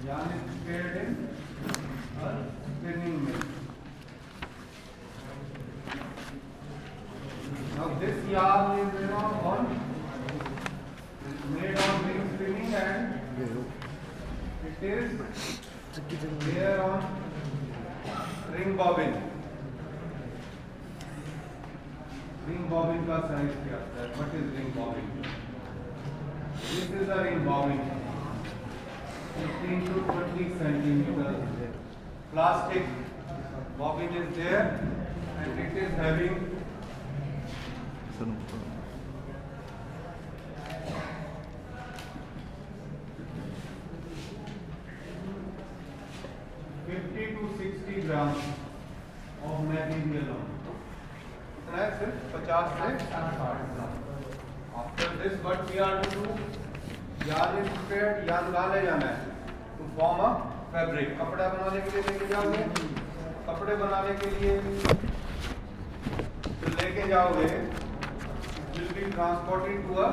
yarn is prepared in a spinning mill. Now this yarn is made on ring spinning and it is there on ring bobbin. Ring bobbin का size क्या होता है? What is ring bobbin? This is a ring bobbin. 15 to 20 centimeters. Plastic bobbin is there and it is having 50 to 60 grams of material on. इतना है सिर्फ 50 से 60 ग्राम. After this, what we are to do? Yarn is prepared. Yarn कहाँ ले जाना है? To form a fabric. कपड़ा बनाने के लिए लेके जाओगे. कपड़े बनाने के लिए जो लेके जाओगे, it will be transported to a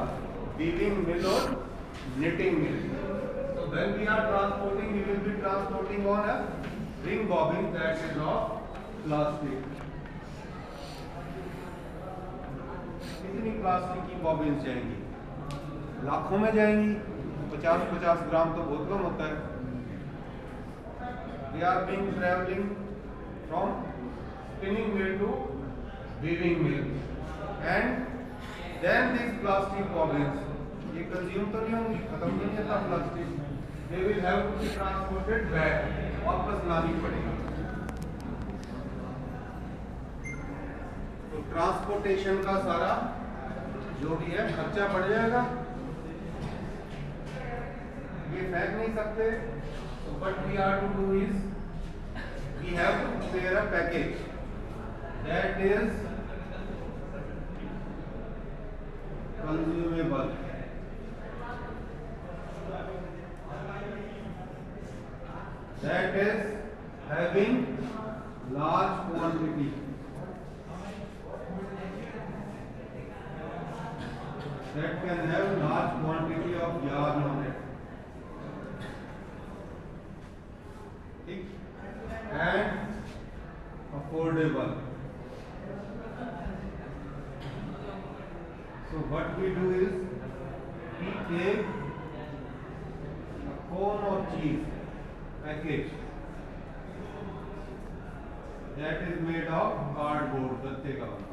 weaving mill or knitting mill. So when we are transporting, we will be transporting on a ring bobbin that is of plastic. कितनी प्लास्टिक की बॉबिन्स जाएंगी? लाखों में जाएंगी. 50-50 ग्राम तो बहुत कम होता है. They are being traveling from spinning mill to weaving mill, and then these plastic bobbins, ये कंज्यूम तो नहीं होंगी, खत्म नहीं होता plastic. They will have to be transported back. वापस लानी पड़ेगी. तो ट्रांसपोर्टेशन का सारा जो भी है खर्चा बढ़ जाएगा. ये फेंक नहीं सकते. So what we are to do is we have to prepare a package that is consumable. That is having large quantity. That can have large quantity of yarn on it. And affordable. So what we do is we take a cone of cheese package that is made of cardboard, गत्ते का बना.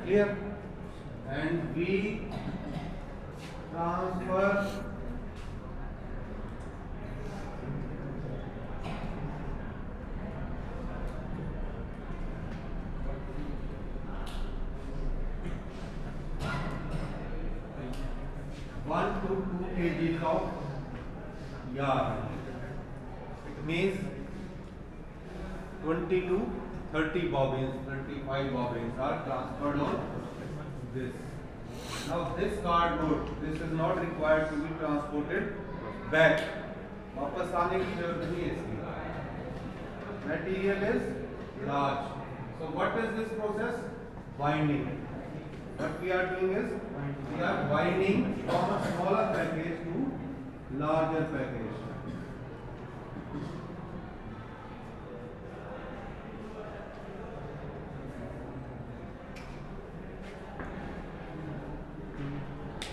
Clear? And we transfer 1 to 2 kgs of yarn. It means 20 to 30 bobbins, 35 bobbins are transferred on this. Now this cardboard, this is not required to be transported back. वापस आने की जरूरत नहीं है इसकी. Material is large. So what is this process? Winding. What we are doing is we are winding from a smaller package to larger package.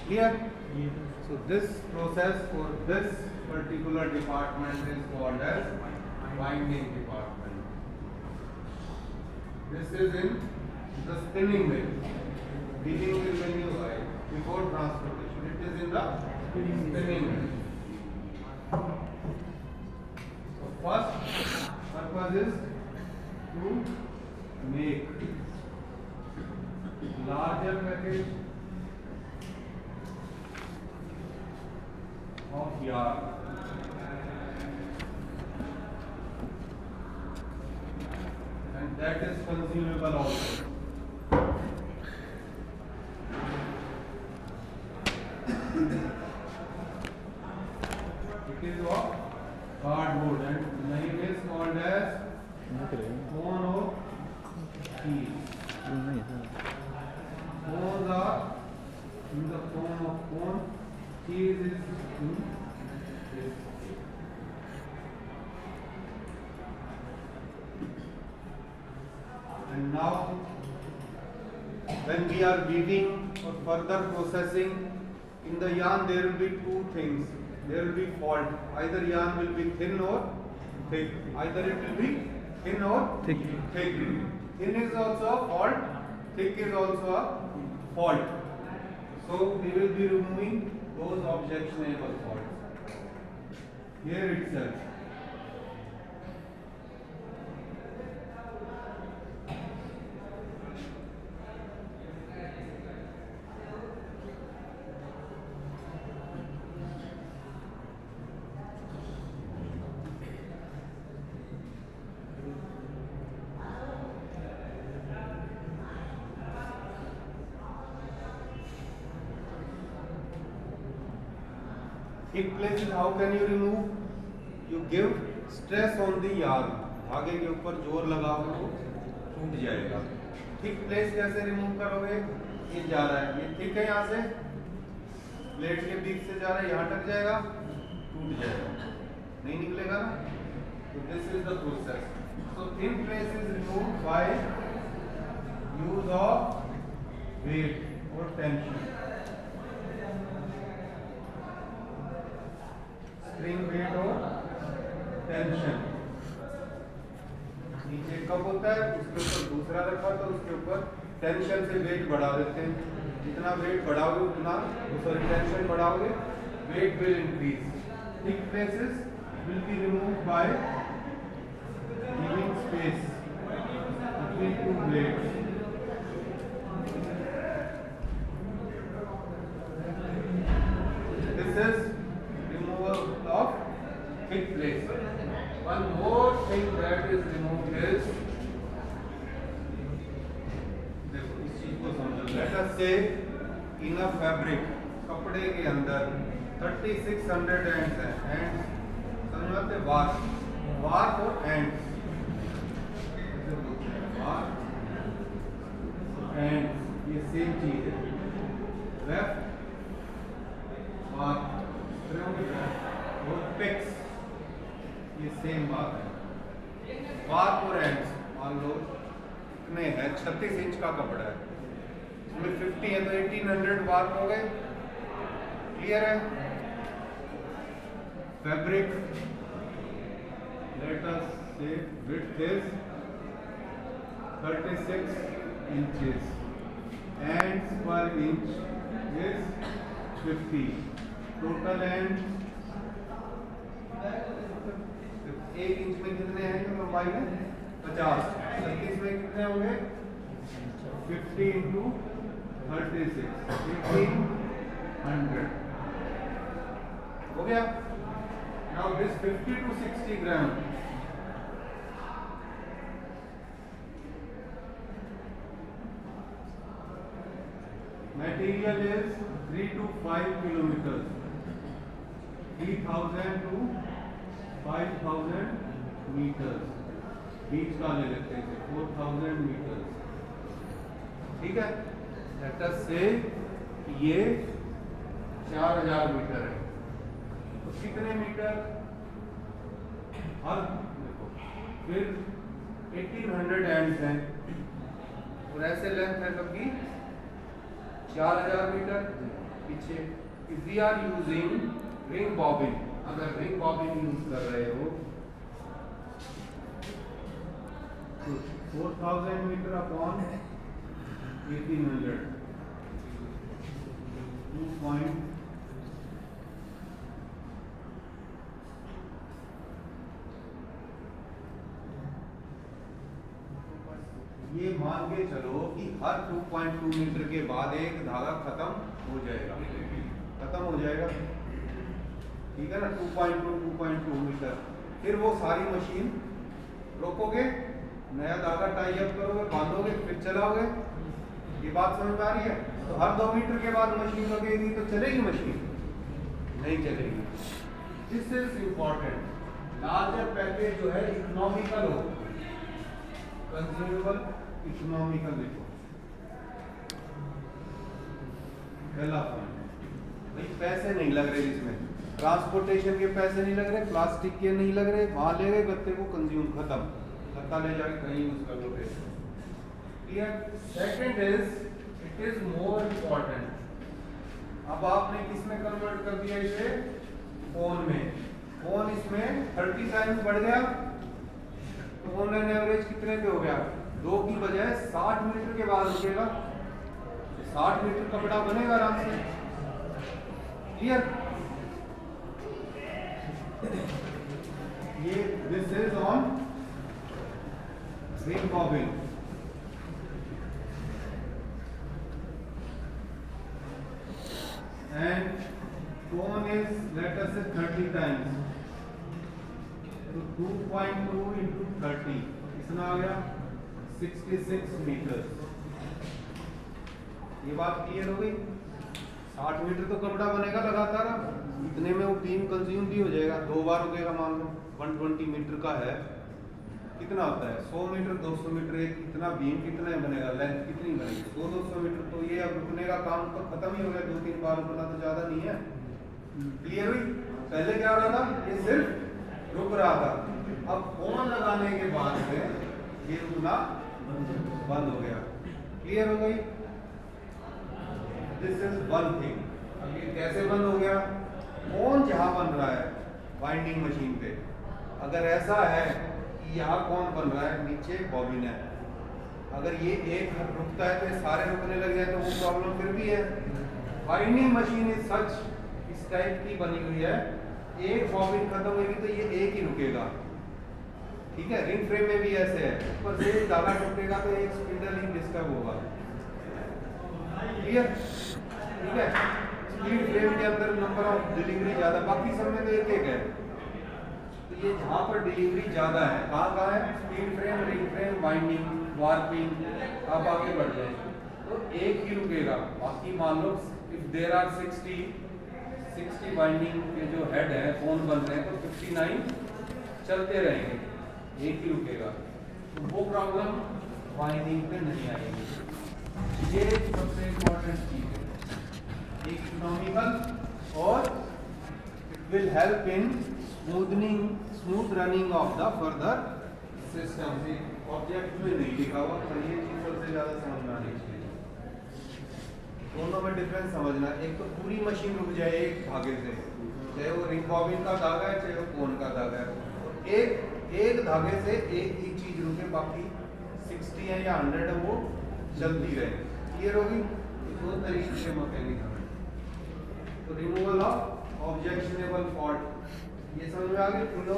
Clear? So this process for this particular department is called as winding department. This is in the spinning mill. Weaving mill when you before transportation, it is in the spinning mill. So first purpose is to make larger package of yarn. And that is consumable also. It is what? Cardboard, and name is called as cone or cheese. Cones are in the form of cone cheese is in this. And now when we are weaving or further processing in the yarn, there will be two things. There will be fault. Either yarn will be thin or thick. Either it will be thin or thick. Thin is also a fault. Thick is also a fault. So we will be removing those objectionable faults here itself. Thick places, how can you remove? You give stress on the yarn. धागे के ऊपर जोर लगाओगे तो टूट जाएगा. Thick place कैसे remove करोगे? ये जा रहा है, ये थिक है, यहाँ से प्लेट के बीच से जा रहा है, यहाँ टक जाएगा, टूट जाएगा, नहीं निकलेगा ना. तो this is the process. So thin place is removed by use of weight और टेंशन. स्प्रिंग वेट और टेंशन. नीचे कप होता है, उसके ऊपर दूसरा रखा तो उसके ऊपर टेंशन से वेट बढ़ा देते हैं. जितना वेट बढ़ाओगे उतना टेंशन बढ़ाओगे, weight will increase. Thick places will be removed by giving space between two blades. This is removal of thick place. One more thing that is removed is, let us say in a fabric, कपड़े के अंदर 3600 ends हैं. ends समझते हैं? Warp और ends. Warp ends ये same चीज है. वेब वार्प और पिक्स ये सेम बात है. वार्प और एंड्स मान लो कितने हैं, 36 इंच का कपड़ा है, इसमें 50 है तो 1800 वार्प हो गए. क्लियर है? फैब्रिक, लेट अस से width is 36 inches, ends per inch is 50. Total and 1 inch में कितने हैं लंबाई में? 50. 36 में कितने होंगे? 50 इंटू 36 1800 हो गया. Now this 50 to 60 gram material is 3 to 5 kilometers. 3000 to 5000 meters. बीच का ले लेते हैं 4000 meters. ठीक है? Let us say ये 4000 मीटर है. तो कितने मीटर? हर देखो फिर 1800 एंड्स हैं और ऐसे लेंथ है सबकी 4000 मीटर. पीछे if we are using ring bobbin, अगर रिंग बॉबिन यूज कर रहे हो तो 4000 मीटर अपॉन 1800 2. ये मान के चलो कि हर 2.2 मीटर के बाद एक धागा खत्म हो जाएगा. ठीक है ना? 2.2 मीटर. फिर वो सारी मशीन रोकोगे, नया धागा टाई अप करोगे, बांधोगे, फिर चलाओगे. ये बात समझ में आ रही है? तो हर 2 मीटर के बाद मशीन लगेगी तो चलेगी मशीन? नहीं चलेगी. This is important. Larger package जो है इकोनॉमिकल हो, कंज्यूमेबल इकोनॉमिकल देखो पहला पॉइंट. भाई पैसे नहीं लग रहे इसमें, ट्रांसपोर्टेशन के पैसे नहीं लग रहे, प्लास्टिक के नहीं लग रहे, वहां ले गए गत्ते को कंज्यूम, खत्म, गत्ता ले जाके कहीं यूज कर लो पैसे। Second is it is more important, अब आपने किस में कन्वर्ट कर दिया इसे, फोन में, फोन इसमें 30 टाइम्स बढ़ गया, तो ऑनलाइन एवरेज कितने पे हो गया, 2 की बजाय 60 मीटर के बाद रुकेगा, 60 मीटर कपड़ा बनेगा आराम से। क्लियर, ये this is on ring bobbin. And cone is, let us say 30 times, तो 2.2 into 30 कितना आ गया, 66 मीटर। ये बात क्लियर हो गई, 60 मीटर तो कपड़ा बनेगा लगातार, इतने में वो बीम कंज्यूम भी हो जाएगा, 2 बार रुकेगा, मान लो 120 मीटर का है, कितना होता है 100 मीटर 200 मीटर, एक इतना बीम कितना बनेगा, लेंथ कितनी बनेगी 200 मीटर, तो ये अब रुकने का काम तो खत्म ही हो गया, 2-3 बार रुकना तो ज्यादा नहीं है। क्लियर हुई, पहले क्या हो रहा था, ये सिर्फ रुक रहा था, अब फोन लगाने के बाद से ये रुकना बंद हो गया। क्लियर हो गई, दिस इज वन थिंग। अब ये कैसे बंद हो गया, फोन जहां बन रहा है वाइंडिंग मशीन पे, अगर ऐसा है यहाँ कौन बन रहा है, नीचे बॉबिन है, अगर ये एक रुकता है तो ये सारे रुकने लग जाए तो वो प्रॉब्लम फिर भी है। वाइंडिंग मशीन इज सच, इस टाइप की बनी हुई है, एक बॉबिन खत्म होगी तो ये एक ही रुकेगा, ठीक है। रिंग फ्रेम में भी ऐसे है, ऊपर से ज्यादा टूटेगा तो एक स्पिंडल ही डिस्टर्ब होगा। क्लियर, ठीक है। स्पीड फ्रेम के अंदर नंबर ऑफ डिलीवरी ज्यादा, बाकी सब में तो एक एक है, तो ये जहाँ पर डिलीवरी ज्यादा है, कहाँ है, speed frame, ring frame, winding, warping, आप आगे बढ़ जाए तो एक ही रुकेगा, बाकी मान लो इफ देयर आर 60 वाइंडिंग के जो हेड है फोन बन रहे हैं तो 59 चलते रहेंगे, एक ही रुकेगा, तो वो प्रॉब्लम वाइंडिंग पे नहीं आएगी। ये सबसे इम्पोर्टेंट चीज है, इकोनॉमिकल, और it will help in smooth running of the further system. Object में नहीं लिखा हुआ, पर ये चीज सबसे ज्यादा समझ में आनी चाहिए। दोनों में डिफरेंस समझना, एक तो पूरी मशीन रुक जाए एक धागे से, चाहे वो रिंग बॉबिन का धागा है चाहे वो कोन का धागा है, एक धागे से एक ही चीज रुके, बाकी 60 है या 100 है वो चलती रहे। क्लियर होगी, दो तरीके से मैकेनिज्म है। तो रिमूवल ऑफ ऑब्जेक्शनेबल फॉल्ट, ये समझ में आ गई, flow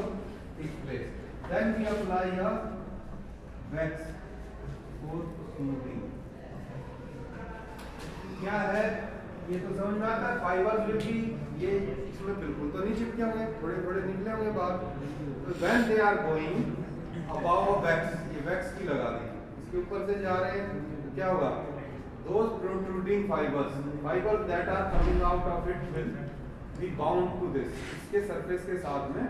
take place, then we apply a wax for smoothing. क्या है ये तो समझ में आता है, फाइबर विल बी, ये इसमें बिल्कुल तो नहीं चिपके होंगे, थोड़े थोड़े निकले होंगे बाहर, तो when they are going about wax, ये वैक्स की लगा दी, इसके ऊपर से जा रहे हैं, क्या होगा, those protruding fibers that are coming out of it will be bound to this, इसके सरफेस के साथ में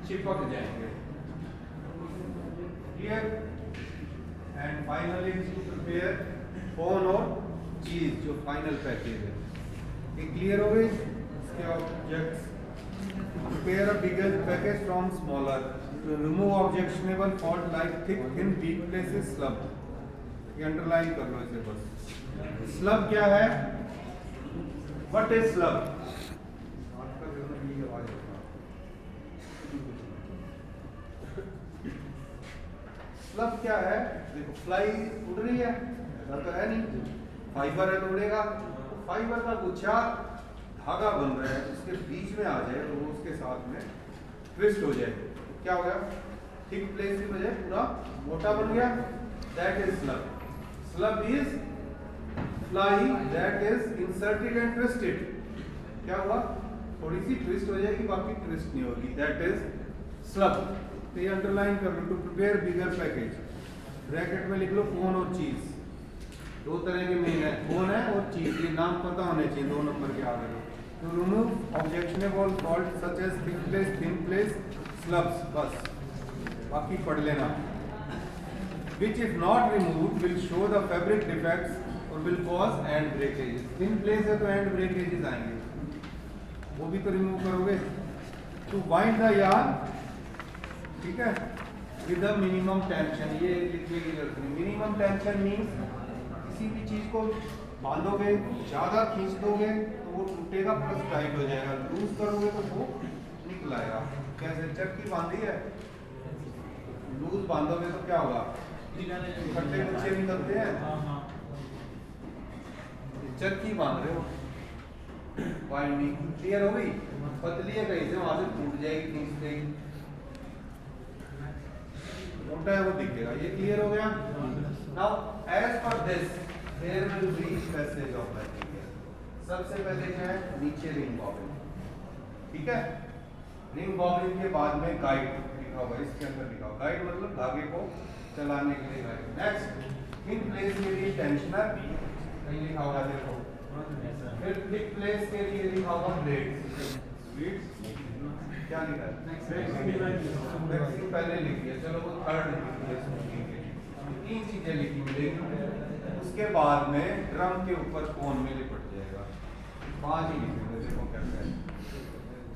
चिपक जाएंगे। Clear? And finally to prepare cone और चीज जो फाइनल पैकेज है, ये क्लियर हो गई। इसके objects, prepare a bigger package from smaller, to remove objectionable fault like thick thin weak places slump। ये अंडरलाइन कर लो इसे बस। स्लब क्या है, व्हाट इज स्लब, स्लब क्या है, देखो फ्लाई उड़ रही है, ऐसा तो है नहीं, फाइबर है तो उड़ेगा, तो फाइबर का गुच्छा धागा बन रहा है, उसके बीच में आ जाए तो वो उसके साथ में ट्विस्ट हो जाए, तो क्या हो गया, थिक प्लेस की बजाय पूरा मोटा बन गया, that is slub. Slub is fly that is inserted and twisted, क्या हुआ, थोड़ी सी ट्विस्ट हो जाएगी, बाकी ट्विस्ट नहीं होगी, दैट इज स्लब। तो ये अंडरलाइन कर लो, to prepare bigger package, bracket में लिख लो कोन और चीज, दो तरह के मेन है, कोन है और चीज, ये नाम पता होने चाहिए, 2 नंबर के आगे। To remove objectionable fault such as thick place, thin place, slubs, बस बाकी पढ़ लेना। Which if not removed will show the fabric defects और will cause end breakages, thin place है तो end breakages आएंगे, वो भी तो रिमूव करोगे। टू बाइंड द यार्न, ठीक है, विद द मिनिमम टेंशन। ये लिखने की जरूरत नहीं। मिनिमम टेंशन मीन्स किसी भी चीज को बांधोगे, ज्यादा खींच दोगे तो वो टूटेगा प्लस टाइट हो जाएगा, लूज करोगे तो वो निकल आएगा। कैसे? चक्की बांधी है, लूज बांधोगे तो क्या होगा? खट्टे गुच्छे निकलते हैं। चक्की बांध रहे हो, बाइंडिंग क्लियर हो गई। पतली है कहीं से, वहां से टूट जाएगी, खींच देगी। मोटा है वो दिखेगा। ये क्लियर हो गया। Now as per this there will be passage of material. सबसे पहले क्या है? नीचे रिंग बॉबिन, ठीक है। रिंग बॉबिन के बाद में गाइड लिखा हुआ, इसके अंदर लिखा हुआ गाइड मतलब धागे को चलाने के लिए गाइड। नेक्स्ट इन प्लेस के लिए टेंशनर कहीं लिखा हुआ देखो। फिर क्लिक प्लेस के लिए लिखा हुआ ब्लेड्स। क्या लिखा है? वैक्सिंग पहले लिख दिया, चलो वो थर्ड लिख दिया। तीन चीजें लिखी मिलेगी। उसके बाद में ड्रम के ऊपर कोन में लिपट जाएगा। 5 ही लिखेंगे। देखो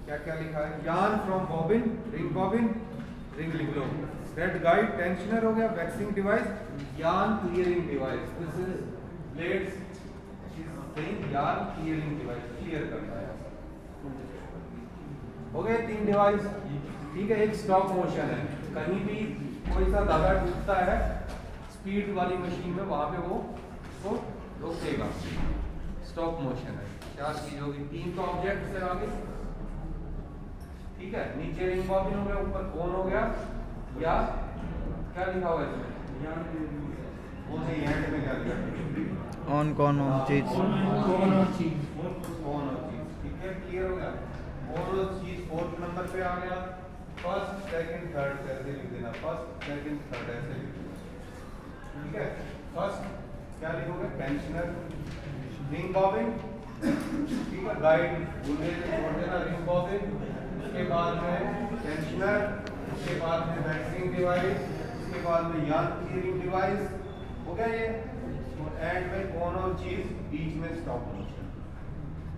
क्या क्या लिखा है। Yarn from bobbin, ring bobbin, ring लिख लो। थ्रेड गाइड, टेंशनर हो गया, waxing device, yarn clearing device. This is blades, yarn clearing device clear करता है। हो गए 3 डिवाइस, ठीक है। एक स्टॉप मोशन है, कहीं भी कोई सा धागा टूटता है स्पीड वाली मशीन में, वहां पे वो उसको रोकेगा। स्टॉप मोशन है। 4 चीज होगी, 3 तो ऑब्जेक्ट से आगे, ठीक है। नीचे रिंग बॉबिन हो गया, ऊपर कोन हो गया, या क्या लिखा हुआ है इसमें? वो नहीं, एंड में क्या लिखा? ऑन कौन ऑन चीज, कौन और चीज, ठीक है। क्लियर हो गया। और चीज 4th नंबर पे आ गया। फर्स्ट सेकंड थर्ड ऐसे लिख देना, फर्स्ट सेकंड थर्ड ऐसे लिख देना, ठीक है। फर्स्ट क्या लिखोगे? टेंशनर, रिंग बॉबिन, ठीक है। गाइड भूल देना, रिंग बॉबिन, उसके बाद में टेंशनर, उसके बाद में वैक्सिंग डिवाइस, उसके बाद में यार्न क्लियरिंग डिवाइस। हो गया ये। एंड में कौन और चीज, बीच में स्टॉप मोशन।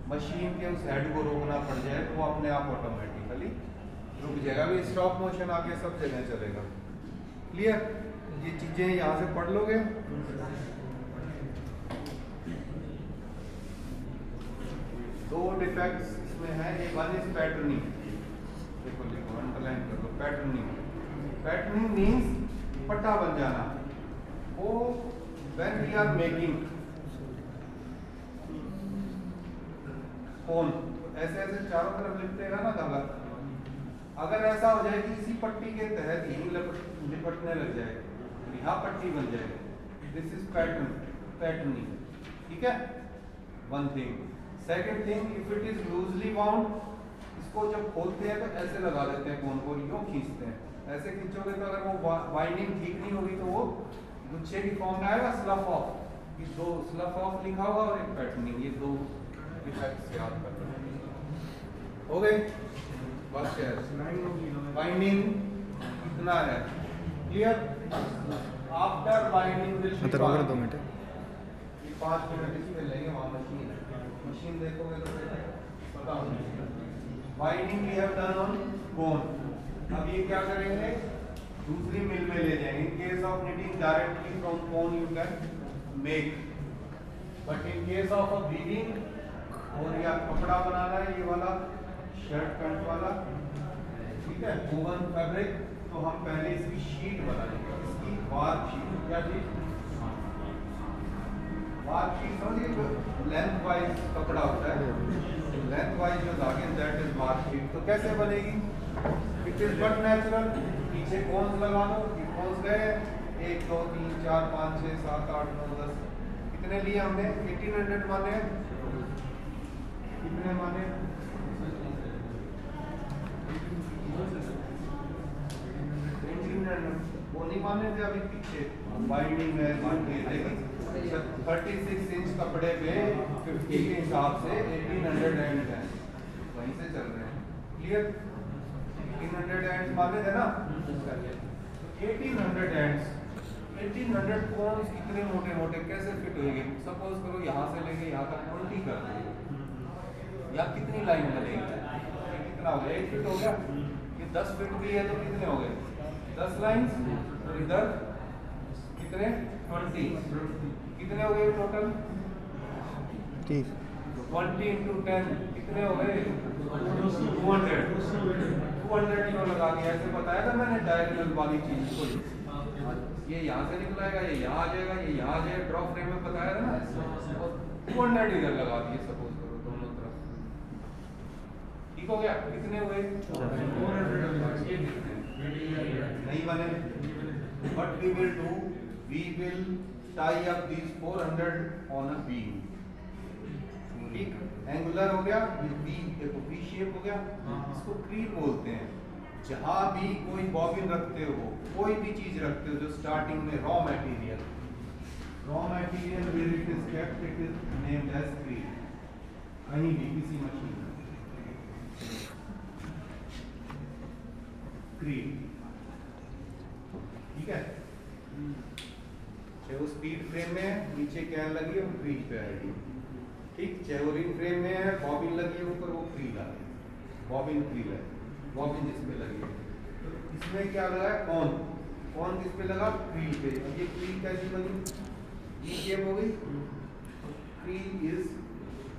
मशीन के उस हेड को रोकना पड़ जाए तो वो अपने आप ऑटोमेटिकली रुक जाएगा। भी स्टॉप मोशन आके सब जगह चलेगा। क्लियर? ये चीजें यहाँ से पढ़ लोगे। दो डिफेक्ट्स इसमें है। वन इज पैटर्निंग, देखो लिखो, अंडरलाइन कर लो। पैटर्निंग, पैटर्निंग मीन्स पट्टा बन जाना। वो when we are making कोन, ऐसे ऐसे चारों तरफ लिपटेगा ना धागा। अगर ऐसा हो जाए कि इसी पट्टी के तहत ही लिपटने लग जाए, यहाँ पट्टी बन जाएगी, दिस इज पैटर्न, पैटर्निंग, ठीक है। One thing. Second thing, if it is loosely bound, इसको जब खोलते हैं तो ऐसे लगा देते हैं कोन को, यूं खींचते हैं। ऐसे खींचोगे तो अगर वो बाइंडिंग ठीक नहीं होगी तो वो गुच्छे की फॉर्म में आएगा, स्लफ ऑफ। ये दो स्लफ ऑफ लिखा हुआ और एक पैटर्निंग, ये 2 डिफेक्ट्स याद कर लो। हो गए बस यार। बाइंडिंग इतना है, clear. After binding will be 2 minute, ये 5 मिनट इसमें लेंगे। वहाँ मशीन है, मशीन देखोगे तो पता होगा। Binding we have done on cone. अब ये क्या करेंगे? दूसरी मिल में ले जाएंगे। In case of needing directly from cone you can make, but in case of a weaving और या कपड़ा बनाना है, ये वाला शर्ट पैंट वाला, ठीक है, वोवन फैब्रिक, तो हम पहले इसकी शीट बनाएंगे। इसकी वार शीट, क्या चीज? वार शीट समझिए, लेंथ वाइज कपड़ा होता है, लेंथ वाइज जो धागे, दैट इज वार शीट। तो कैसे बनेगी? It is but natural. पीछे कौन लगा लो, ये कौन गए 1 2 3 4 5 6 7 8 9 10, कितने लिए हमने? 1800 माने, कितने माने? वो नहीं माने थे अभी पीछे, बाइंडिंग है, बाइंडिंग है 36 इंच कपड़े पे 50 के हिसाब से 1800 एंड है, वहीं से चल रहे हैं। क्लियर? 1800 एंड्स माने थे ना। 1800 एंड्स, 1800 कौन कितने मोटे मोटे कैसे फिट होंगे? सपोज करो यहाँ से लेके यहाँ तक 20 कर देंगे, या कितनी लाइन बनेगी? कितना हो गया 8 फीट हो गया। ये 10 फीट भी है तो कितने हो गए 10 लाइंस, और इधर कितने 20, कितने हो गए टोटल 20 into 10 कितने हो गए 200 यूँ लगा दिया। ऐसे बताया था मैंने डायगोनल वाली चीज को, ये यहाँ से निकलाएगा, ये यहाँ आ जाएगा, ये यहाँ आ जाएगा, ड्रॉप फ्रेम में बताया था ना, और 200 इधर लगा दिए सपोज करो दोनों तरफ। ठीक हो गया, कितने हुए 400 नहीं बने। What we will do, we will tie up these 400 on a beam। ठीक, एंगुलर हो गया, ये बीम देखो वी शेप हो गया, इसको क्रीप बोलते हैं। जहां भी कोई बॉबिन रखते हो, कोई भी चीज रखते हो जो स्टार्टिंग में raw material where it is kept, it is named as creep. कहीं भी किसी मशीन में क्रीप, ठीक है। चाहे वो स्पीड फ्रेम में है, नीचे कैन लगी है वो क्रीप पे आएगी। ठीक, चाहे वो रिंग फ्रेम में है, बॉबिन लगी है ऊपर, वो क्रील आ गई, बॉबिन क्रील है, बॉबिन जिस पे लगी है। तो इसमें क्या लगा है कौन किस पे लगा क्रील पे। अब ये क्रील कैसी बनी, वी शेप हो गई, creel is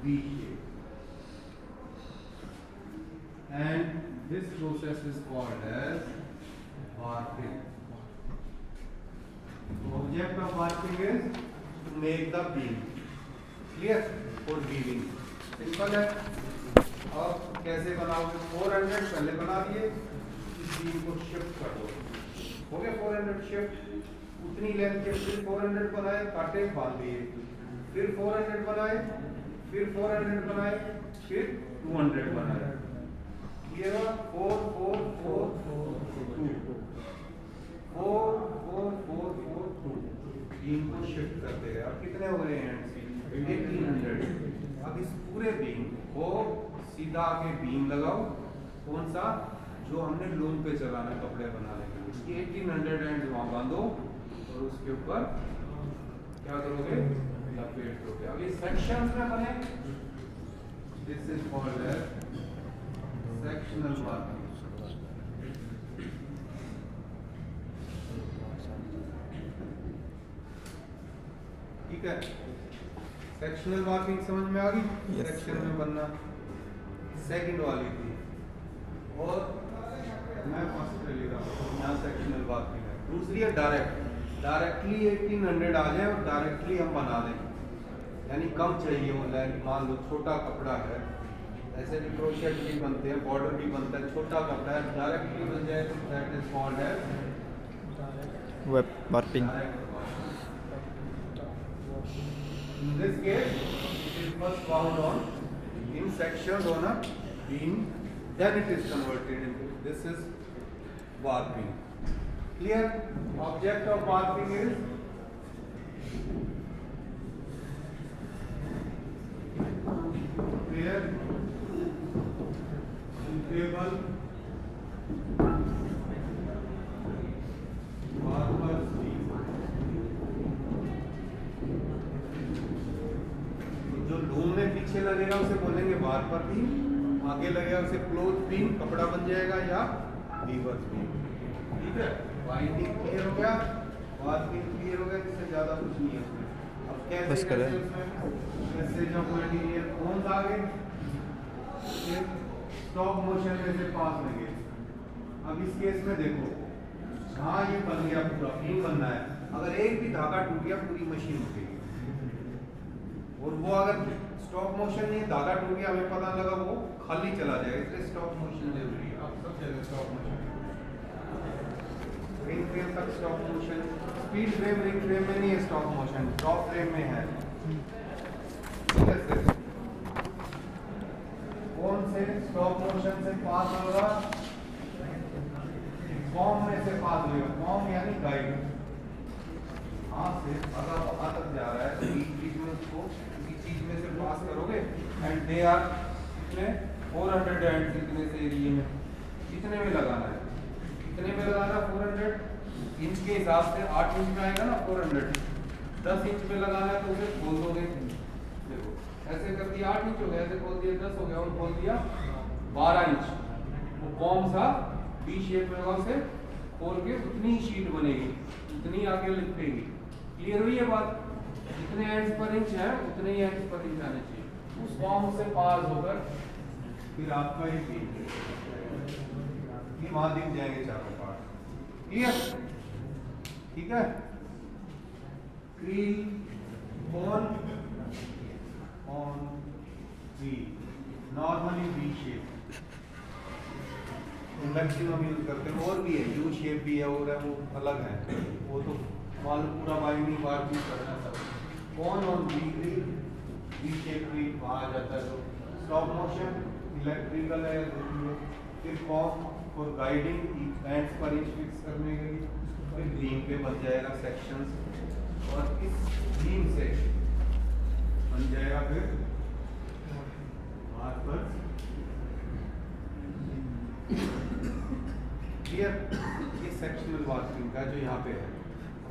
V shape and this process is called as warping. Object of warping is to make the beam clear for weaving। Simple है। अब कैसे बनाओगे, 400 पहले बना दिए, इस बीम को शिफ्ट कर दो, हो गया 400 शिफ्ट, उतनी लेंथ के फिर 400 बनाए, काटे बांध दिए, फिर 400 बनाए, फिर 400 बनाए, फिर 200 बनाए। ये 4 4 4 2 4 4 4 4 2 बीम को शिफ्ट करते गए। अब कितने हो गए हैं 1800। अब इस पूरे बीम को सीधा आके बीम लगाओ, कौन सा जो हमने लूम पे चलाना कपड़े बनाने के लिए, 1800 एंड वहाँ बांधो और उसके ऊपर क्या करोगे लपेट दोगे। अब ये सेक्शंस में बने, this is called as sectional warping. ठीक है, सेक्शनल वार्पिंग समझ में आ गई। सेक्शन में बनना सेकंड वाली थी, और मैं फर्स्ट ले रहा हूँ, यहाँ सेक्शनल वार्पिंग है। दूसरी है डायरेक्टली 1800 आ जाए और डायरेक्टली हम बना दें, यानी कम चाहिए वो लाइन। मान लो छोटा कपड़ा है, ऐसे भी क्रोशेट भी बनते हैं, बॉर्डर भी बनता है, छोटा कपड़ा है, डायरेक्टली बन जाए तो that is called as web warping. In this case, it is first bound on in sections on a beam, then it is converted into this is warping. Clear? Object of warping is clear, suitable, warpers beam। जो loom में पीछे लगेगा उसे बोलेंगे वार्पर beam, आगे लगेगा उसे cloth beam, कपड़ा बन जाएगा, या वीवर्स बीम। ठीक है, वाइंडिंग क्लियर हो गया, वार्पिंग क्लियर हो गया, इससे ज्यादा कुछ नहीं है उसमें। अब कैसे करें उसमें, जैसे जो मटेरियल कौन आ गए स्टॉप मोशन में से पास लगे। अब इस केस में देखो, हाँ ये बन गया, पूरा बीम बनना है, अगर एक भी धागा टूट गया पूरी मशीन उठेगी। और वो अगर स्टॉप मोशन नहीं, धागा टूट गया, हमें पता लगा वो खाली चला जाएगा, इसलिए स्टॉप मोशन जरूरी है। अब सब जगह स्टॉप मोशन, रिंग फ्रेम तक stop motion, speed frame ring frame में नहीं है स्टॉप मोशन, ड्रॉप फ्रेम में है। ठीक है सर, कौन से स्टॉप मोशन से पास होगा, फॉर्म में से पास होगा, फॉर्म यानी गाइड। हाँ से अगर वहां तक जा रहा है तो बीच में उसको किसी चीज में से पास करोगे, एंड दे आर कितने 400 एंड कितने से एरिया में कितने में लगाना है, कितने में लगाना 400 इंच के हिसाब से 8 इंच में आएगा ना 400, 10 इंच में लगाना है तो उसे खोल दोगे। देखो ऐसे कर दिया 8 इंच हो गया, ऐसे खोल दिया 10 हो गया, और खोल दिया 12 इंच, वो कौन सा वी शेप में होगा, उसे खोल के उतनी ही शीट बनेगी, उतनी आगे लिखेगी। क्लियर हुई है बात? जितने एंड्स पर इंच है उतने ही एंड्स पर इंच आने चाहिए। उस फॉर्म से पास होकर फिर आपका ये वहां दिख जाएंगे चारों पार्ट। क्लियर? ठीक है। Creel on V, normally V shape maximum use करते हैं। और भी है, यू शेप भी है और है, वो अलग है, वो तो मालूम पूरा बाइंडिंग पार्ट यूज करना सब। कौन on V creel, V shape creel वहाँ आ जाता है। तो स्टॉप मोशन इलेक्ट्रिकल है, फिर कॉम फॉर गाइडिंग एंड्स पर इंच फिक्स करने के लिए, फिर बीम पे बन जाएगा सेक्शंस, और इस बीम से बन जाएगा फिर मार्कर्स। क्लियर? ये सेक्शनल मार्किंग का जो यहाँ पे है,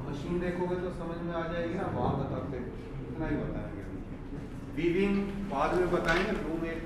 मशीन देखोगे तो समझ में आ जाएगी ना, वहाँ बताते इतना ही बताएंगे। वीविंग बाद में बताएंगे, रूम एक